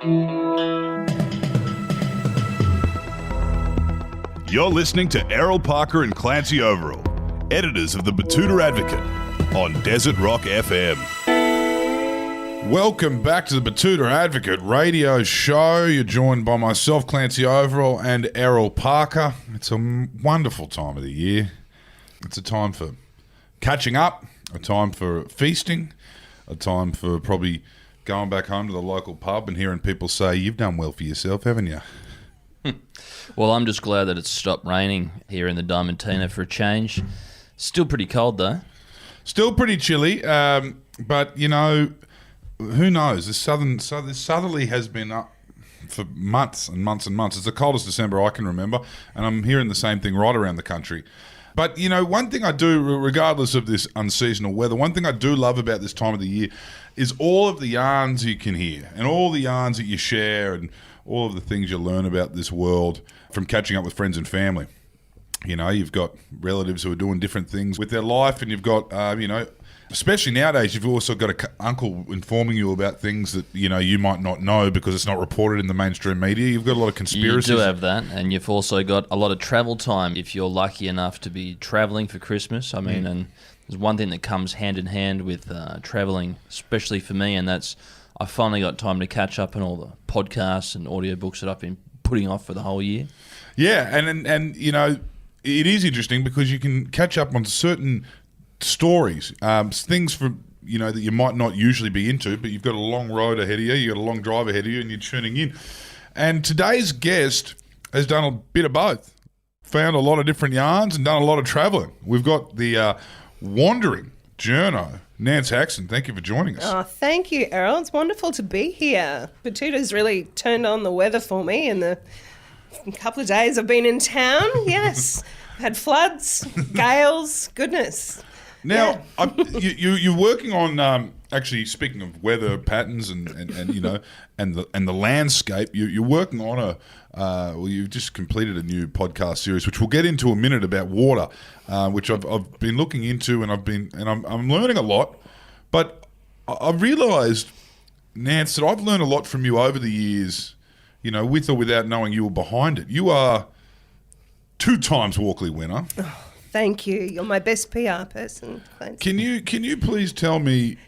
You're listening to Errol Parker and Clancy Overall, editors of the Betoota Advocate, on Desert Rock FM. Welcome back to the Betoota Advocate radio show. You're joined by myself, Clancy Overall, and Errol Parker. It's a wonderful time of the year. It's a time for catching up, a time for feasting, a time for probably going back home to the local pub and hearing people say, you've done well for yourself, haven't you? Well, I'm just glad that it's stopped raining here in the Diamantina for a change. Still pretty cold, though. Still pretty chilly, but, you know, who knows? This southerly has been up for months and months and months. It's the coldest December I can remember, and I'm hearing the same thing right around the country. But, you know, one thing I do, regardless of this unseasonal weather, one thing I do love about this time of the year is all of the yarns you can hear and all the yarns that you share and all of the things you learn about this world from catching up with friends and family. You know, you've got relatives who are doing different things with their life, and you've got, you know, especially nowadays, you've also got an uncle informing you about things that, you know, you might not know because it's not reported in the mainstream media. You've got a lot of conspiracies. You do have that, and you've also got a lot of travel time if you're lucky enough to be travelling for Christmas. I mean, and there's one thing that comes hand in hand with travelling, especially for me, and that's I finally got time to catch up on all the podcasts and audiobooks that I've been putting off for the whole year. Yeah, and you know, it is interesting because you can catch up on certain stories, things from, you know, that you might not usually be into, but you've got a long road ahead of you, you've got a long drive ahead of you, and you're tuning in. And today's guest has done a bit of both. Found a lot of different yarns and done a lot of travelling. We've got the wandering Journo, Nance Haxton. Thank you for joining us. Oh, thank you, Errol. It's wonderful to be here. Betoota's really turned on the weather for me in the couple of days I've been in town. Yes, had floods, gales, goodness. Now, you're working on actually, speaking of weather patterns and you know and the landscape, you're working on well, you've just completed a new podcast series, which we'll get into a minute, about water, which I've been looking into, and I'm learning a lot. But I've realised, Nance, that I've learned a lot from you over the years, you know, with or without knowing you were behind it. You are 2 times Walkley winner. Oh, thank you. You're my best PR person. Thanks. Can you please tell me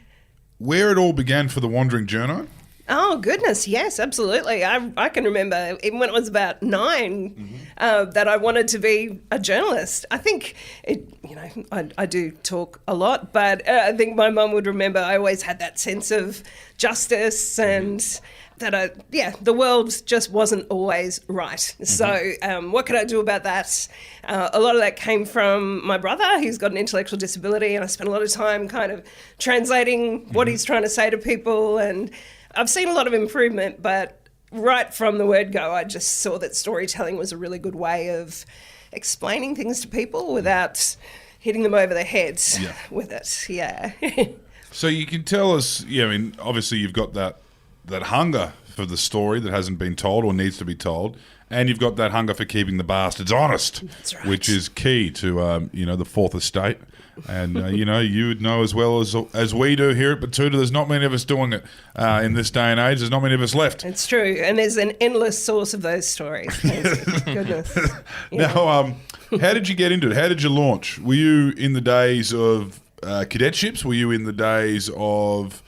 where it all began for the Wandering Journo? Oh, goodness, yes, absolutely. I can remember, even when I was about 9, that I wanted to be a journalist. I think, I do talk a lot, but I think my mum would remember I always had that sense of justice and that, the world just wasn't always right. So what could I do about that? A lot of that came from my brother. He's got an intellectual disability, and I spent a lot of time kind of translating what he's trying to say to people, and I've seen a lot of improvement, but right from the word go, I just saw that storytelling was a really good way of explaining things to people without hitting them over the head with it. Yeah. So you can tell us, I mean, obviously you've got that hunger for the story that hasn't been told or needs to be told, and you've got that hunger for keeping the bastards honest, That's right. which is key to, the Fourth Estate. And, you would know as well as we do here at Betoota, there's not many of us doing it in this day and age. There's not many of us left. It's true. And there's an endless source of those stories. Goodness. Now, how did you get into it? How did you launch? Were you in the days of cadetships? Were you in the days of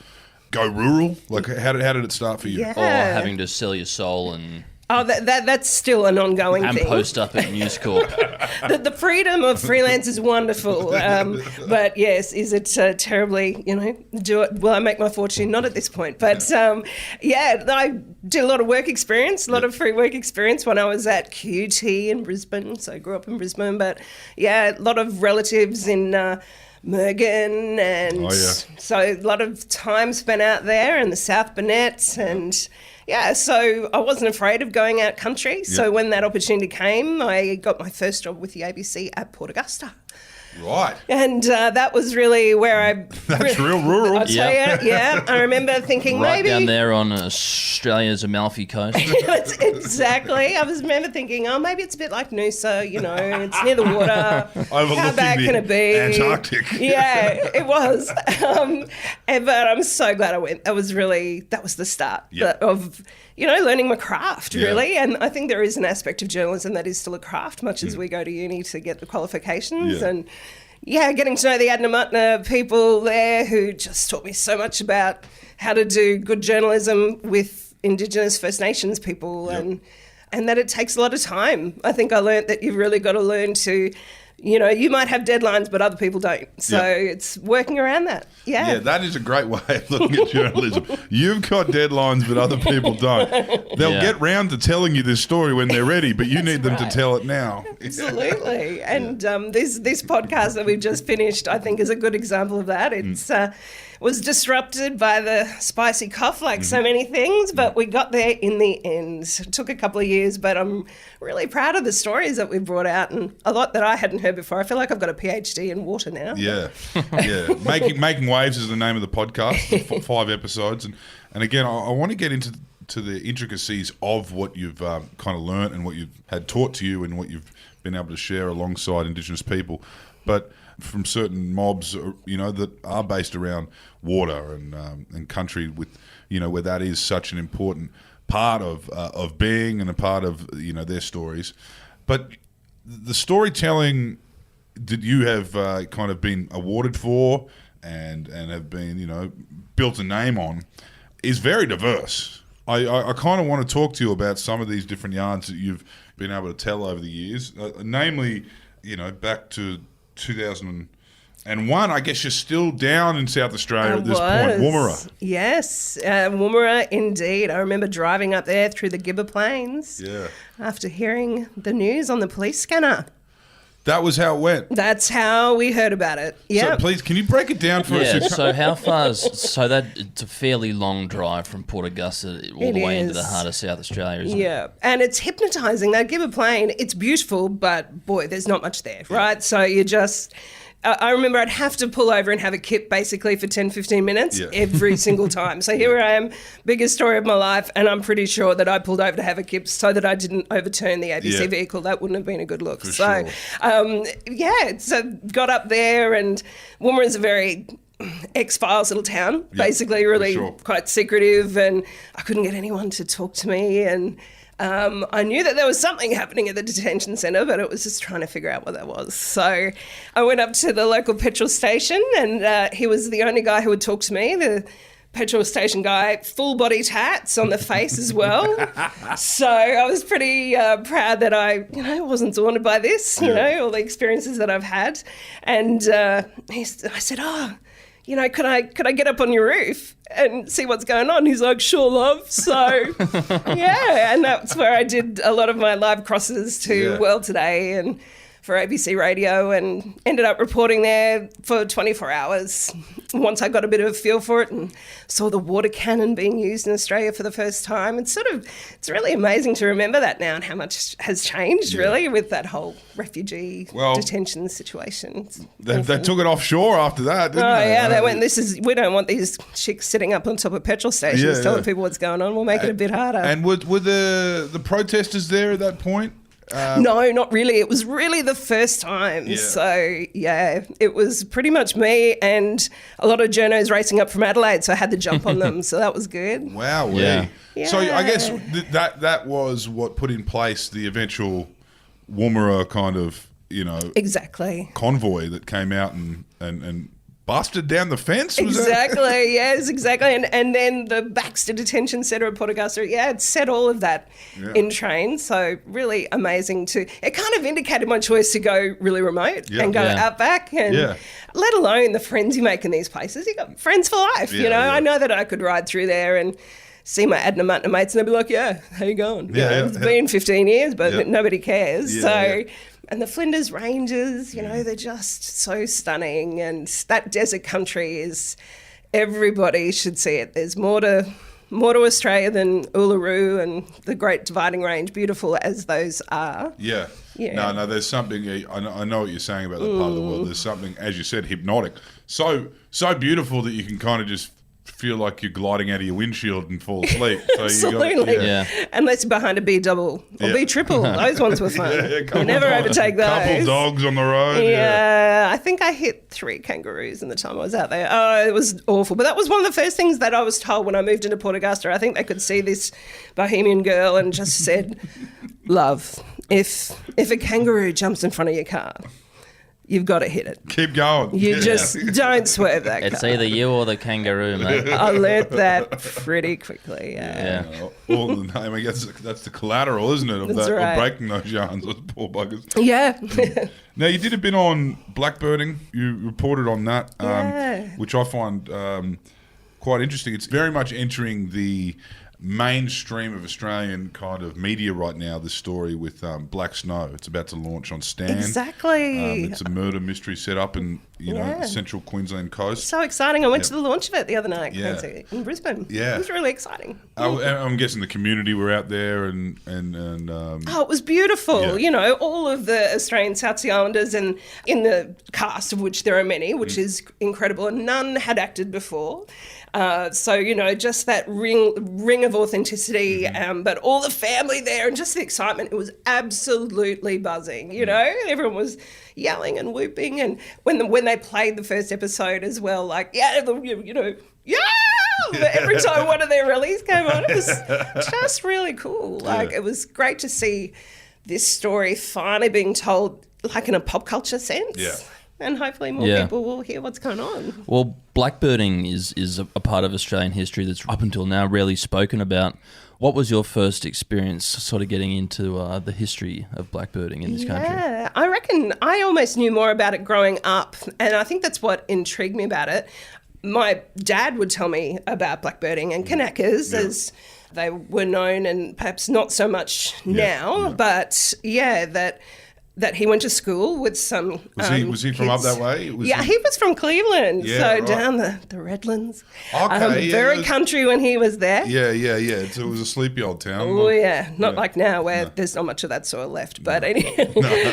go rural? Like, how did it start for you? Yeah. Or having to sell your soul and Oh, that's still an ongoing thing. And post up at News Corp. The freedom of freelance is wonderful, but yes, is it terribly, do it? Will I make my fortune? Not at this point, but I did a lot of work experience, a lot of free work experience when I was at QT in Brisbane, so I grew up in Brisbane, but a lot of relatives in Mergen, and so a lot of time spent out there in the South Burnett, and so I wasn't afraid of going out country. So when that opportunity came, I got my first job with the ABC at Port Augusta. Right. And that was really where I... That's real rural. I'll tell you, yeah. I remember thinking Right maybe... down there on Australia's Amalfi Coast. Exactly. I remember thinking, maybe it's a bit like Noosa, it's near the water. How bad can it be? Antarctic. Yeah, it was. But I'm so glad I went. That was the start of, learning my craft, really. And I think there is an aspect of journalism that is still a craft, much as we go to uni to get the qualifications. Yeah. And getting to know the Adnyamathanha people there who just taught me so much about how to do good journalism with Indigenous First Nations people and that it takes a lot of time. I think I learnt that you've really got to learn to, you might have deadlines, but other people don't. So it's working around that. Yeah. Yeah, that is a great way of looking at journalism. You've got deadlines, but other people don't. They'll get round to telling you this story when they're ready, but you need them to tell it now. Absolutely. And this podcast that we've just finished, I think, is a good example of that. It's was disrupted by the spicy cough like so many things, but we got there in the end. It took a couple of years, but I'm really proud of the stories that we brought out and a lot that I hadn't heard before. I feel like I've got a PhD in water now. Yeah. Making Waves is the name of the podcast, 5 episodes. And again, I want to get into the intricacies of what you've kind of learnt and what you've had taught to you and what you've been able to share alongside Indigenous people. But from certain mobs, that are based around water and country, with where that is such an important part of being and a part of their stories. But the storytelling that you have kind of been awarded for and have been built a name on is very diverse. I kind of want to talk to you about some of these different yarns that you've been able to tell over the years, namely, back to 2001, I guess you're still down in South Australia at this point. Woomera. Yes, Woomera indeed. I remember driving up there through the Gibber Plains after hearing the news on the police scanner. That was how it went. That's how we heard about it. Yeah. So please, can you break it down for us? Yeah, so how far it's a fairly long drive from Port Augusta all the way into the heart of South Australia, isn't it? Yeah, and it's hypnotising. That Gibber Plain, it's beautiful, but boy, there's not much there, right? So you just... I remember I'd have to pull over and have a kip basically for 10, 15 minutes every single time. So here I am, biggest story of my life, and I'm pretty sure that I pulled over to have a kip so that I didn't overturn the ABC vehicle. That wouldn't have been a good look. For so, sure. So got up there, and Woomera's a very... X-Files little town, basically really quite secretive, and I couldn't get anyone to talk to me, and I knew that there was something happening at the detention centre, but it was just trying to figure out what that was. So I went up to the local petrol station, and he was the only guy who would talk to me. The petrol station guy, full body tats on the face as well. So I was pretty proud that I, wasn't daunted by this, all the experiences that I've had. And I said, could I get up on your roof and see what's going on? He's like, sure, love. So, and that's where I did a lot of my live crosses to World Today and for ABC Radio, and ended up reporting there for 24 hours once I got a bit of a feel for it and saw the water cannon being used in Australia for the first time. It's really amazing to remember that now and how much has changed really with that whole refugee detention situation. They took it offshore after that, didn't they? Yeah, they went, we don't want these chicks sitting up on top of petrol stations telling people what's going on. We'll make it a bit harder. And were the protesters there at that point? No, not really. It was really the first time. Yeah. So, it was pretty much me and a lot of journos racing up from Adelaide, so I had to jump on them. So that was good. Wow. Yeah. So I guess that was what put in place the eventual Woomera kind of, exactly convoy that came out and busted down the fence? Was exactly, yes, exactly. And then the Baxter Detention Centre at Port Augusta, it set all of that in train. So really amazing it kind of indicated my choice to go really remote and go outback and let alone the friends you make in these places. You got friends for life, I know that I could ride through there and see my Adnyamathanha mates and they'd be like, how you going? It's been 15 years, but nobody cares. And the Flinders Ranges, they're just so stunning. And that desert country everybody should see it. There's more to Australia than Uluru and the Great Dividing Range, beautiful as those are. Yeah. Yeah. No, there's something, I know what you're saying about that part of the world. There's something, as you said, hypnotic. So beautiful that you can kind of just feel like you're gliding out of your windshield and fall asleep. So Absolutely. Yeah. Unless behind a B double or B triple. Those ones were fun. You never overtake those. Couple dogs on the road. Yeah, I think I hit 3 kangaroos in the time I was out there. Oh, it was awful. But that was one of the first things that I was told when I moved into Port Augusta. I think they could see this bohemian girl and just said, love, if a kangaroo jumps in front of your car, you've got to hit it. Keep going. You just don't swerve that It's car. either you or the kangaroo, mate. I learnt that pretty quickly, yeah. All the name, I guess that's the collateral, isn't it, of That's that, right. of breaking those yarns, those poor buggers. Yeah. Now, you did a bit on blackbirding. You reported on that, Yeah. which I find quite interesting. It's very much entering the mainstream of Australian kind of media right now, this story with Black Snow. It's about to launch on Stan. Exactly. It's a murder mystery set up in, Yeah. the central Queensland coast. So exciting. I went to the launch of it the other night, Yeah. Clancy, in Brisbane. Yeah. It was really exciting. I'm guessing the community were out there and Oh, it was beautiful. Yeah. All of the Australian South Sea Islanders and in the cast, of which there are many, which is incredible, and none had acted before. So, just that ring of authenticity, but all the family there and just the excitement. It was absolutely buzzing, Everyone was yelling and whooping. And when they played the first episode as well, like, yeah! Every time one of their rallies came on, it was just really cool. Like, it was great to see this story finally being told, like, in a pop culture sense. Yeah. And hopefully more people will hear what's going on. Well, blackbirding is a part of Australian history that's up until now rarely spoken about. What was your first experience sort of getting into the history of blackbirding in this country? Yeah, I reckon I almost knew more about it growing up, and I think that's what intrigued me about it. My dad would tell me about blackbirding and Kanakas as they were known, and perhaps not so much now, but that he went to school with some Was he from up kids. that way? He was from Cleveland, Yeah, so right. down the Redlands. Okay, very country when he was there. Yeah. So it was a sleepy old town. Oh, yeah. Not like now where there's not much of that soil left, but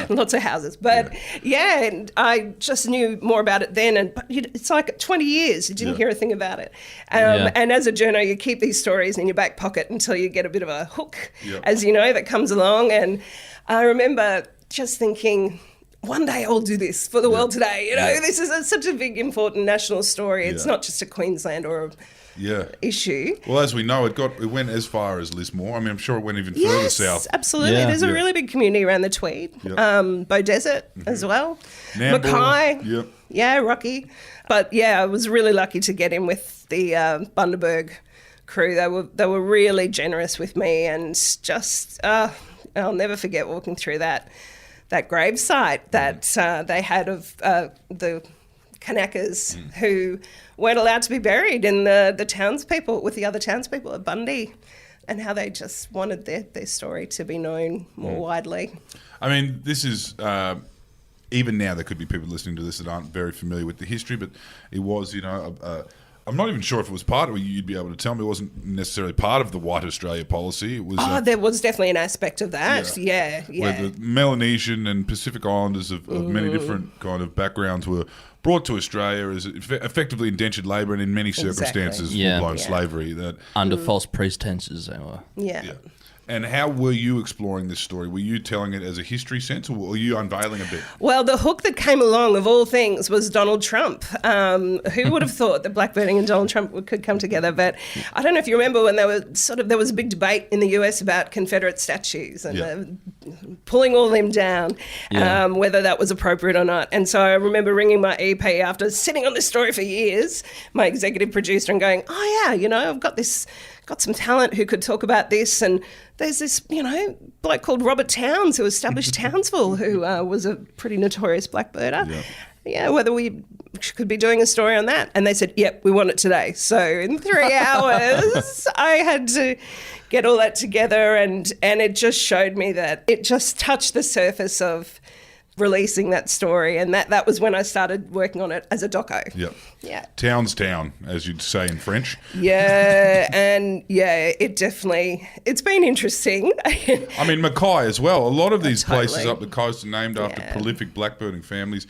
lots of houses. But, and I just knew more about it then. But it's like 20 years, you didn't hear a thing about it. And as a journo, you keep these stories in your back pocket until you get a bit of a hook, as you know, that comes along. And I remember just thinking, one day I'll do this for the world today. This is such a big, important national story. It's not just a Queensland or a issue. Well, as we know, it went as far as Lismore. I mean, I'm sure it went even further south. Absolutely. Yeah. There's a really big community around the Tweed. Bow Desert as well. Nambour. Mackay. Yep. Yeah, Rocky. But I was really lucky to get in with the Bundaberg crew. They were really generous with me, and just I'll never forget walking through that grave site that they had of the Kanakas who weren't allowed to be buried in the townspeople with the other townspeople at Bundy, and how they just wanted their story to be known more widely. I mean, this is even now there could be people listening to this that aren't very familiar with the history, but it was, I'm not even sure if it was part of it. You'd be able to tell me. It wasn't necessarily part of the White Australia policy. It was. There was definitely an aspect of that. Yeah. Where the Melanesian and Pacific Islanders of many different kind of backgrounds were brought to Australia as effectively indentured labour, and in many circumstances full-blown slavery. That Under false pretenses, they were. Yeah. And how were you exploring this story? Were you telling it as a history sense, or were you unveiling a bit? Well, the hook that came along, of all things, was Donald Trump. Who would have thought that blackbirding and Donald Trump could come together? But I don't know if you remember when there was a big debate in the US about Confederate statues and pulling all them down, whether that was appropriate or not. And so I remember ringing my EP after sitting on this story for years, my executive producer, and going, I've got some talent who could talk about this, and there's this, bloke called Robert Towns who established Townsville, who was a pretty notorious blackbirder. Yeah, whether we could be doing a story on that. And they said, yep, we want it today. So in 3 hours, I had to get all that together, and it just showed me that it just touched the surface of releasing that story, and that was when I started working on it as a doco. Yep. Yeah. Town's town, as you'd say in French. Yeah, and it's been interesting. I mean, Mackay as well. A lot of these Totally. places up the coast are named after Yeah. prolific blackbirding families.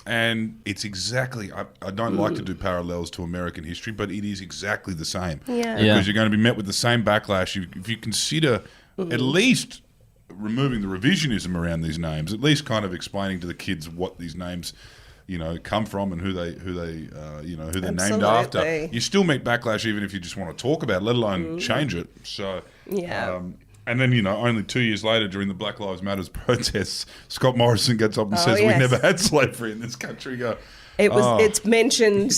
And it's exactly, I don't like to do parallels to American history, but it is exactly the same. Yeah. Because you're going to be met with the same backlash. If you consider at least removing the revisionism around these names, at least kind of explaining to the kids what these names, come from and who they're named after. Absolutely. You still meet backlash even if you just want to talk about it, let alone change it. So, Yeah. and then, only 2 years later during the Black Lives Matters protests, Scott Morrison gets up and says, yes. we never had slavery in this country. It's mentioned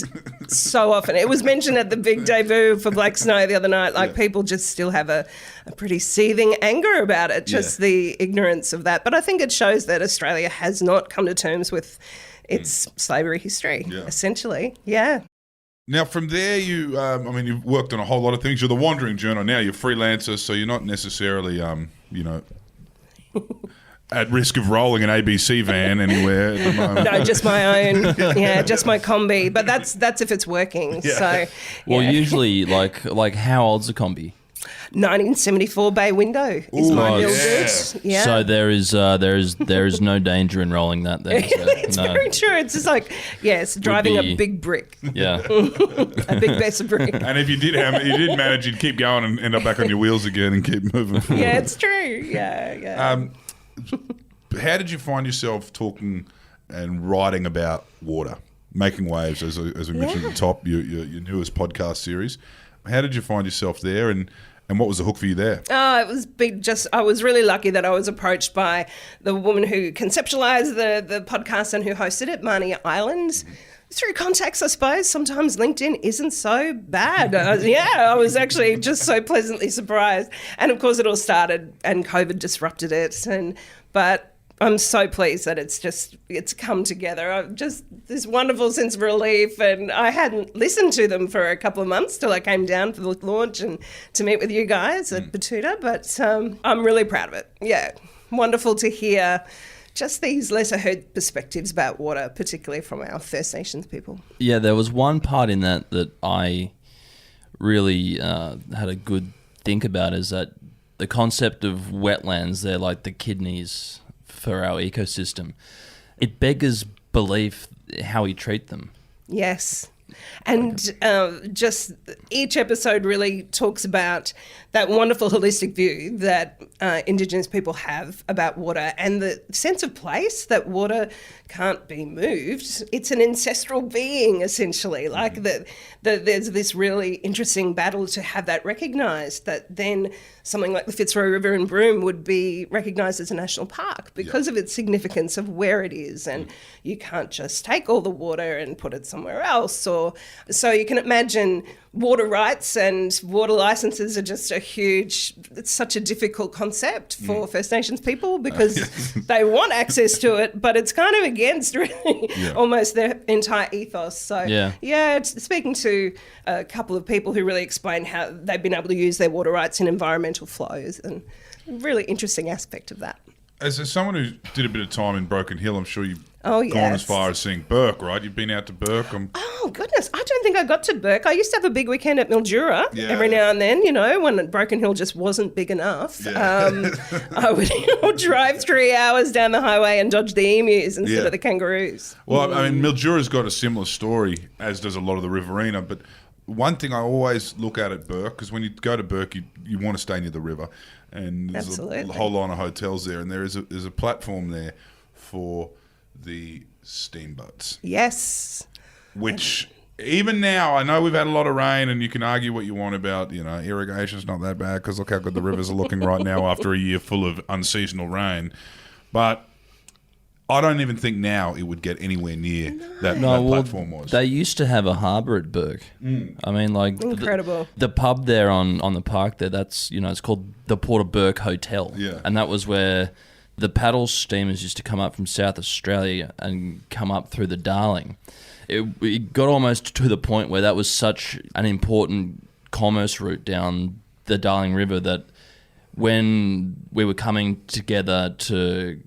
so often. It was mentioned at the big debut for Black Snow the other night. Like, people just still have a pretty seething anger about it, just the ignorance of that. But I think it shows that Australia has not come to terms with its slavery history, essentially. Yeah. Now, from there, you've worked on a whole lot of things. You're the wandering journo now. You're freelancer, so you're not necessarily, at risk of rolling an ABC van anywhere at the moment. No, just my own. Yeah, just my combi. But that's if it's working. Yeah. So, Well, yeah. usually, like how old's a combi? 1974 bay window is my Oh, mill yeah. good. Yeah. So there is no danger in rolling that. Then, so, It's no. very true. It's just like, it's driving be- a big brick, Yeah. a big Besser brick. And if you did manage, you'd keep going and end up back on your wheels again and keep moving forward. Yeah, it's true. Yeah. How did you find yourself talking and writing about water, making waves, as we mentioned at the top, your newest podcast series? How did you find yourself there, and what was the hook for you there? Oh, it was big. I was really lucky that I was approached by the woman who conceptualized the podcast and who hosted it, Marnie Islands. Through contacts, I suppose. Sometimes LinkedIn isn't so bad. I was actually just so pleasantly surprised. And of course, it all started, and COVID disrupted it. But I'm so pleased that it's come together. I've just this wonderful sense of relief, and I hadn't listened to them for a couple of months till I came down for the launch and to meet with you guys at Betoota. But I'm really proud of it. Yeah, wonderful to hear just these lesser heard perspectives about water, particularly from our First Nations people. Yeah, there was one part in that I really had a good think about, is that the concept of wetlands, they're like the kidneys for our ecosystem. It beggars belief how we treat them. Yes. And just each episode really talks about that wonderful holistic view that Indigenous people have about water and the sense of place that water can't be moved. It's an ancestral being, essentially. Like there's this really interesting battle to have that recognised, that then something like the Fitzroy River in Broome would be recognised as a national park because of its significance of where it is. And you can't just take all the water and put it somewhere else. So you can imagine water rights and water licenses are just it's such a difficult concept for First Nations people because they want access to it, but it's kind of against really almost their entire ethos. So it's speaking to a couple of people who really explain how they've been able to use their water rights in environmental flows, and a really interesting aspect of that. As someone who did a bit of time in Broken Hill, I'm sure you've gone as far as seeing Burke, right? You've been out to Burke. Oh, goodness. I don't think I got to Burke. I used to have a big weekend at Mildura every now and then, when Broken Hill just wasn't big enough. Yeah. I would drive 3 hours down the highway and dodge the emus instead of the kangaroos. Well, I mean, Mildura's got a similar story, as does a lot of the Riverina, but one thing I always look at Burke, because when you go to Burke, you want to stay near the river, and there's a whole line of hotels there, and there's a platform there for the steamboats. Yes. Which, even now, I know we've had a lot of rain, and you can argue what you want about, irrigation's not that bad, because look how good the rivers are looking right now after a year full of unseasonal rain. But I don't even think now it would get anywhere near that platform was. They used to have a harbour at Burke. I mean, like incredible. The pub there on the park there, that's it's called the Port of Burke Hotel. Yeah. And that was where the paddle steamers used to come up from South Australia and come up through the Darling. It got almost to the point where that was such an important commerce route down the Darling River that when we were coming together to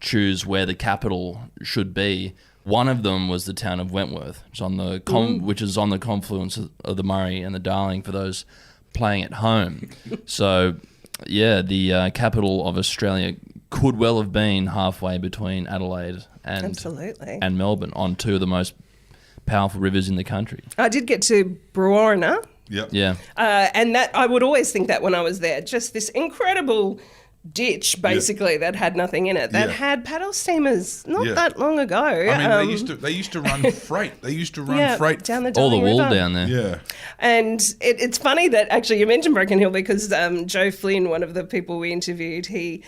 choose where the capital should be. One of them was the town of Wentworth, which is on the confluence of the Murray and the Darling for those playing at home. So, yeah, the capital of Australia could well have been halfway between Adelaide and Melbourne on two of the most powerful rivers in the country. I did get to Brewarrina. Yep. Yeah. And that I would always think that when I was there, just this incredible ditch, basically, that had nothing in it, that had paddle steamers not that long ago. I mean, they used to run freight. They used to run freight down the all the Darling wool River. down there. Yeah. And it's funny that actually you mentioned Broken Hill because Joe Flynn, one of the people we interviewed, he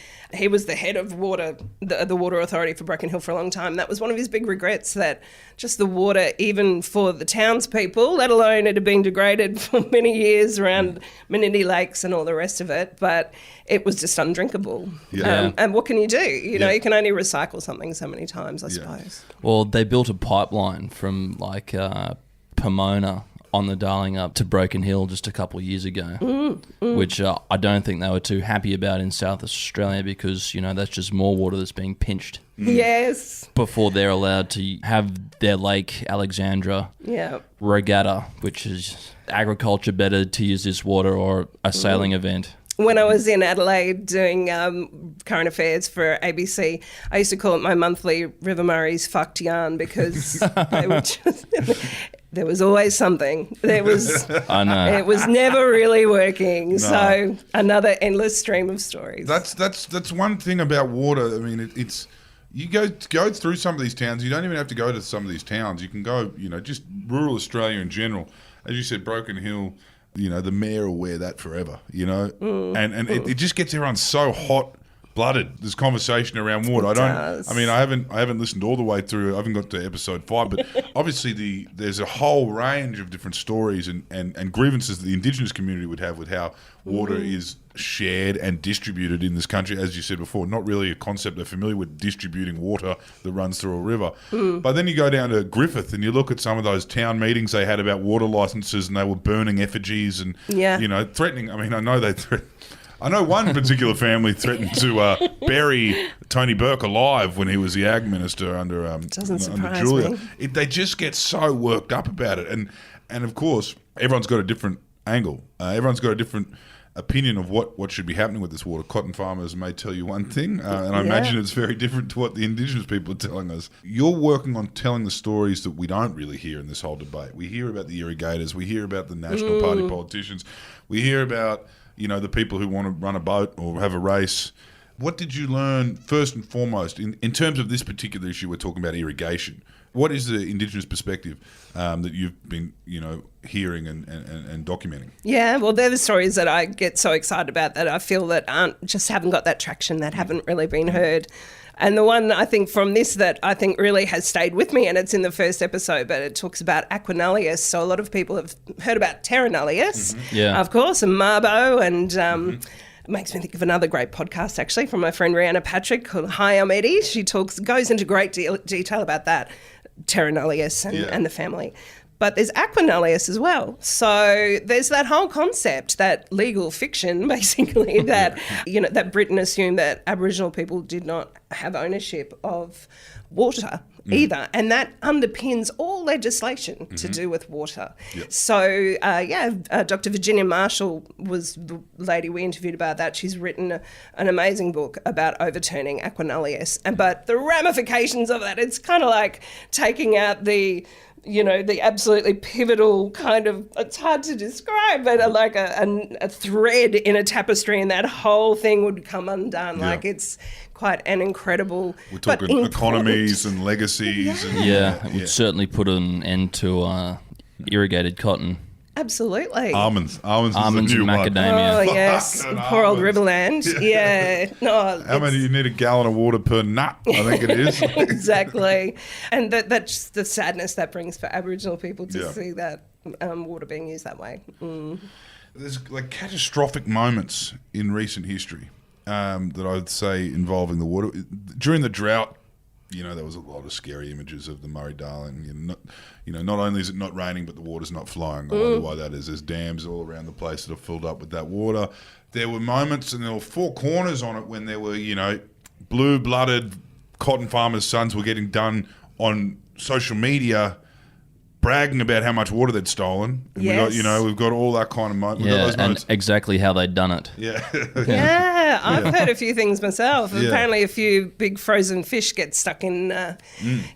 was the head of the Water Authority for Broken Hill for a long time. That was one of his big regrets, that just the water, even for the townspeople, let alone it had been degraded for many years around Menindee Lakes and all the rest of it, but it was just undrinkable. Yeah. And what can you do? You know, you can only recycle something so many times, I suppose. Well, they built a pipeline from Pomona on the Darling up to Broken Hill just a couple of years ago, which I don't think they were too happy about in South Australia because, that's just more water that's being pinched. Yes. Before they're allowed to have their Lake Alexandra regatta, which is agriculture better to use this water or a sailing event. When I was in Adelaide doing current affairs for ABC, I used to call it my monthly River Murray's fucked yarn because they were just... There was always something. I know. It was never really working. No. So another endless stream of stories. That's one thing about water. I mean, it's you go through some of these towns. You don't even have to go to some of these towns. You can go, just rural Australia in general. As you said, Broken Hill. The mayor will wear that forever. And it just gets everyone so hot-blooded. This conversation around water. I haven't listened all the way through. I haven't got to episode 5, but obviously there's a whole range of different stories and grievances that the Indigenous community would have with how water is shared and distributed in this country. As you said before, not really a concept they're familiar with, distributing water that runs through a river. But then you go down to Griffith and you look at some of those town meetings they had about water licences, and they were burning effigies and threatening. I mean, I know one particular family threatened to bury Tony Burke alive when he was the ag minister under Julia. They just get so worked up about it, and of course everyone's got a different angle. Everyone's got a different opinion of what should be happening with this water. Cotton farmers may tell you one thing, and I imagine it's very different to what the Indigenous people are telling us. You're working on telling the stories that we don't really hear in this whole debate. We hear about the irrigators, we hear about the National Party politicians, we hear about the people who want to run a boat or have a race. What did you learn first and foremost in terms of this particular issue? We're talking about irrigation. What is the Indigenous perspective that you've been, hearing and documenting? Yeah, well, they're the stories that I get so excited about that I feel that haven't got that traction, that haven't really been heard. And the one I think from this that I think really has stayed with me, and it's in the first episode, but it talks about Aquanullius. So a lot of people have heard about Terranullius, of course, and Marbo, and it makes me think of another great podcast, actually, from my friend Rhianna Patrick called Hi, I'm Eddie. She goes into great detail about that, Terranullius and the family. But there's Aquanullius as well. So there's that whole concept, that legal fiction, basically, that that Britain assumed that Aboriginal people did not have ownership of water either, and that underpins all legislation to do with water. Yep. So, Dr. Virginia Marshall was the lady we interviewed about that. She's written an amazing book about overturning Aquanullius, but the ramifications of that, it's kind of like taking out the absolutely pivotal kind of, it's hard to describe, but like a thread in a tapestry, and that whole thing would come undone. Yeah. Like, it's quite an incredible... We're talking economies and legacies. Yeah. It would certainly put an end to irrigated cotton. Absolutely. Almonds and macadamia. Oh, yes. Poor old Riverland. Yeah. No, how many? You need a gallon of water per nut, I think it is. Exactly. And that's the sadness that brings for Aboriginal people to see that water being used that way. There's catastrophic moments in recent history that I'd say involving the water. During the drought, there was a lot of scary images of the Murray-Darling. Not only is it not raining, but the water's not flowing. I wonder why that is. There's dams all around the place that are filled up with that water. There were moments, and there were four corners on it when there were, blue-blooded cotton farmers' sons were getting done on social media, bragging about how much water they'd stolen. And Yes. we've got all that kind of moment. Yeah, those and moments. exactly how they'd done it. Yeah. Yeah, I've heard a few things myself. Yeah. Apparently, a few big frozen fish get stuck in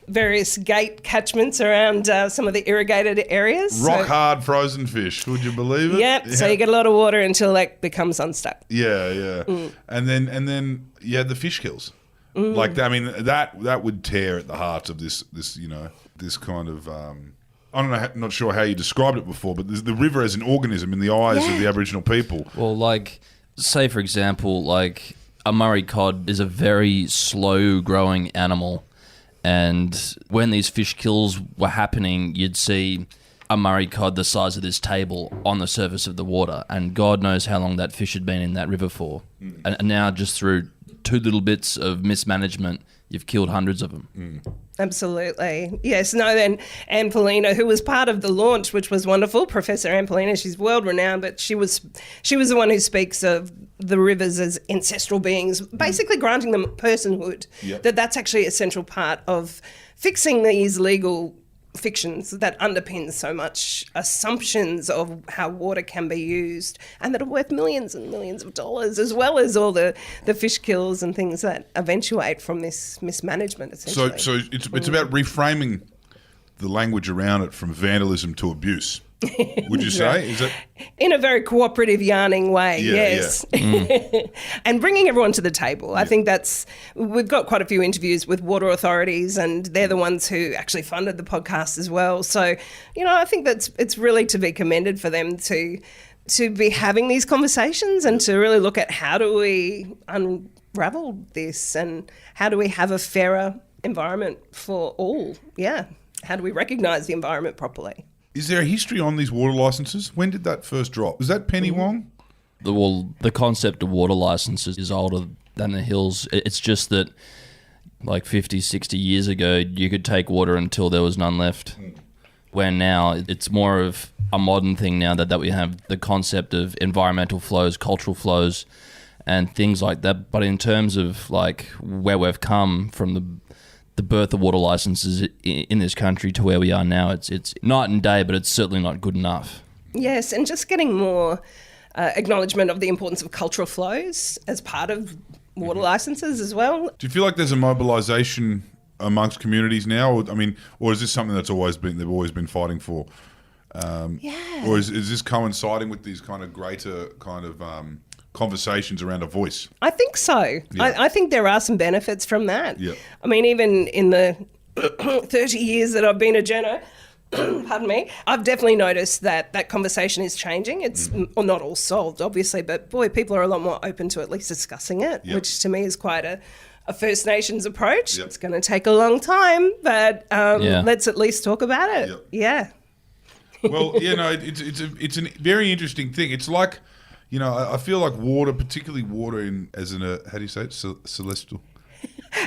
various gate catchments around some of the irrigated areas. Rock hard frozen fish. Would you believe it? Yep. So you get a lot of water until that becomes unstuck. Yeah. And then you had the fish kills. Like, I mean, that would tear at the heart of this kind of. I don't know, not sure how you described it before, but the river as an organism in the eyes of the Aboriginal people. Well, like, say for example, like a Murray cod is a very slow-growing animal, and when these fish kills were happening, you'd see a Murray cod the size of this table on the surface of the water, and God knows how long that fish had been in that river for. And now, just through 2 little bits of mismanagement, you've killed hundreds of them. Absolutely. Yes. No, then Anne Paulina, who was part of the launch, which was wonderful, Professor Anne Paulina, she's world renowned, but she was the one who speaks of the rivers as ancestral beings, basically granting them personhood. Yep. That's actually a central part of fixing these legal fictions that underpin so much assumptions of how water can be used and that are worth millions and millions of dollars, as well as all the fish kills and things that eventuate from this mismanagement, essentially. So it's about reframing the language around it from vandalism to abuse. Would you say? Is that in a very cooperative, yarning way, yes. And bringing everyone to the table. I think we've got quite a few interviews with water authorities, and they're the ones who actually funded the podcast as well. So, I think it's really to be commended for them to be having these conversations and to really look at how do we unravel this and how do we have a fairer environment for all. Yeah. How do we recognise the environment properly? Is there a history on these water licences? When did that first drop? Was that Penny Wong? The concept of water licenses is older than the hills. It's just that, like 50, 60 years ago, you could take water until there was none left. Where now, it's more of a modern thing now that we have the concept of environmental flows, cultural flows, and things like that. But in terms of, like, where we've come from the birth of water licenses in this country to where we are now, it's night and day, but it's certainly not good enough. Yes, and just getting more acknowledgement of the importance of cultural flows as part of water licenses as well. Do you feel like there's a mobilisation amongst communities now? Or is this something they've always been fighting for? Or is this coinciding with these kind of greater kind of conversations around a voice? I think so. Yeah. I think there are some benefits from that. Yeah. I mean, even in the 30 years that I've been a journo, pardon me, I've definitely noticed that conversation is changing. It's not all solved, obviously, but boy, people are a lot more open to at least discussing it, which to me is quite a First Nations approach. It's going to take a long time, but let's at least talk about it. Yeah. Well, it's a very interesting thing. It's like, I feel like water, particularly water how do you say it? Celestial?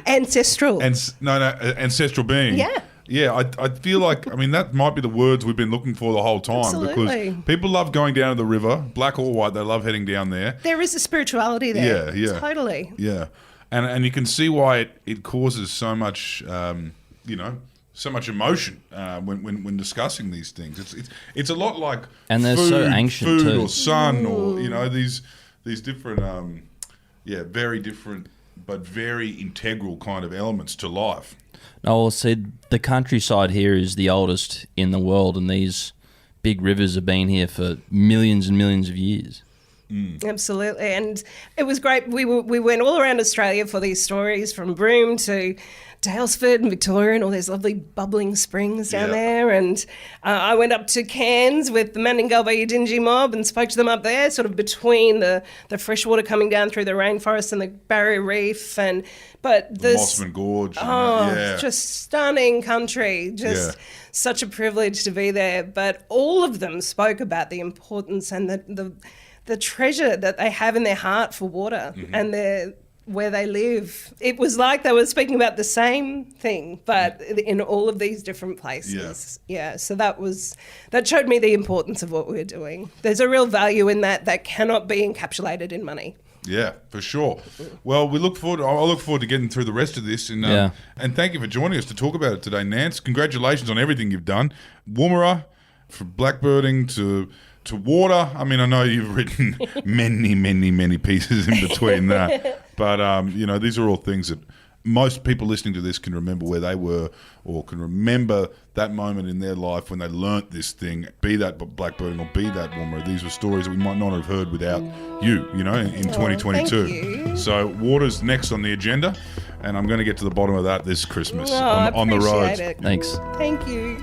Ancestral. Ancestral being. Yeah. Yeah, I feel like, that might be the words we've been looking for the whole time. Absolutely. Because people love going down to the river, black or white, they love heading down there. There is a spirituality there. Yeah. Totally. Yeah. And you can see why it causes so much, so much emotion when discussing these things. It's a lot like and they're food, so ancient too. or sun or these different very different but very integral kind of elements to life. No, well, see, the countryside here is the oldest in the world, and these big rivers have been here for millions and millions of years. Absolutely, and it was great. We went all around Australia for these stories, from Broome to Daylesford and Victoria and all these lovely bubbling springs down there. And I went up to Cairns with the Mandingalba Yidinji mob and spoke to them up there, sort of between the fresh water coming down through the rainforest and the Barrier Reef. But the Mossman Gorge. just stunning country. Such a privilege to be there. But all of them spoke about the importance and the treasure that they have in their heart for water and where they live. It was like they were speaking about the same thing, but in all of these different places. So that showed me the importance of what we were doing. There's a real value in that cannot be encapsulated in money. Yeah, for sure. Well, I look forward to getting through the rest of this. And and thank you for joining us to talk about it today, Nance. Congratulations on everything you've done. Woomera, from blackbirding to water. I mean, I know you've written many pieces in between that. But, these are all things that most people listening to this can remember where they were, or can remember that moment in their life when they learnt this thing, be that blackbirding or be that Woomera. These were stories that we might not have heard without you, in 2022. Thank you. So water's next on the agenda, and I'm going to get to the bottom of that this Christmas I on the roads. appreciate it. Thanks. Thank you.